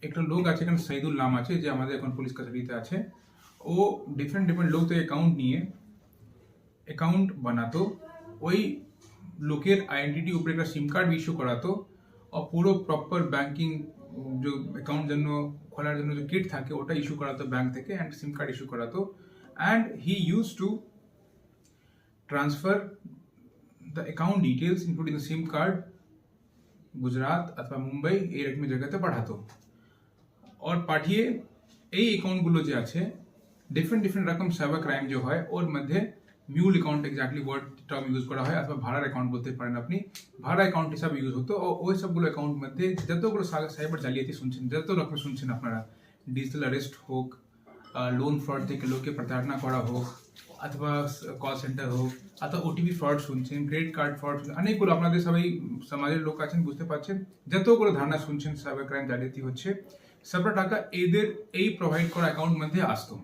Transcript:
একটা লোক আছে এখানে, শহীদুল নাম আছে, যে আমাদের এখন পুলিশ কাস্টাডিতে আছে। ও ডিফারেন্ট ডিফারেন্ট লোক থেকে অ্যাকাউন্ট নিয়ে অ্যাকাউন্ট বানাতো, ওই লোকের আইডেন্টিটি উপরে একটা সিম কার্ড ইস্যু করাতো, আর পুরো প্রপার ব্যাংকিং যে অ্যাকাউন্ট জন্য খোলার জন্য যে কিট থাকে ওটা ইস্যু করাতো ব্যাংক থেকে, অ্যান্ড সিম কার্ড ইস্যু করাতো। And he use to transfer the account details including the SIM card Gujarat অথবা মুম্বাই এইরকম জায়গাতে পাঠাতো। और পাঠিয়ে এই অ্যাকাউন্টগুলো যে আছে ডিফারেন্ট ডিফারেন্ট রকম সাইবার ক্রাইম যে হয় ওর মধ্যে mule account exactly word term use করা হয়, অথবা ভাড়ার অ্যাকাউন্ট বলতে পারেন আপনি, ভাড়া অ্যাকাউন্ট হিসাবে ইউজ হতো। ও ওই সবগুলো অ্যাকাউন্ট মধ্যে যতগুলো সাইবার জালিয়াতি শুনছেন, যত রকম শুনছেন আপনারা, ডিজিটাল অ্যারেস্ট হোক, লোন ফ্রড থেকে লোককে প্রতারণা করা হোক, অথবা কল সেন্টার হোক, অথবা ওটিপি ফ্রড শুনছেন, ক্রেডিট কার্ড ফ্রড শুনছেন, অনেকগুলো আপনাদের সবাই সমাজের লোক আছেন, বুঝতে পারছেন যতগুলো ধারণা শুনছেন সাইবার ক্রাইম জালিয়াতি হচ্ছে, সবটা টাকা এদের এই প্রোভাইড করা অ্যাকাউন্ট মধ্যে আসতো।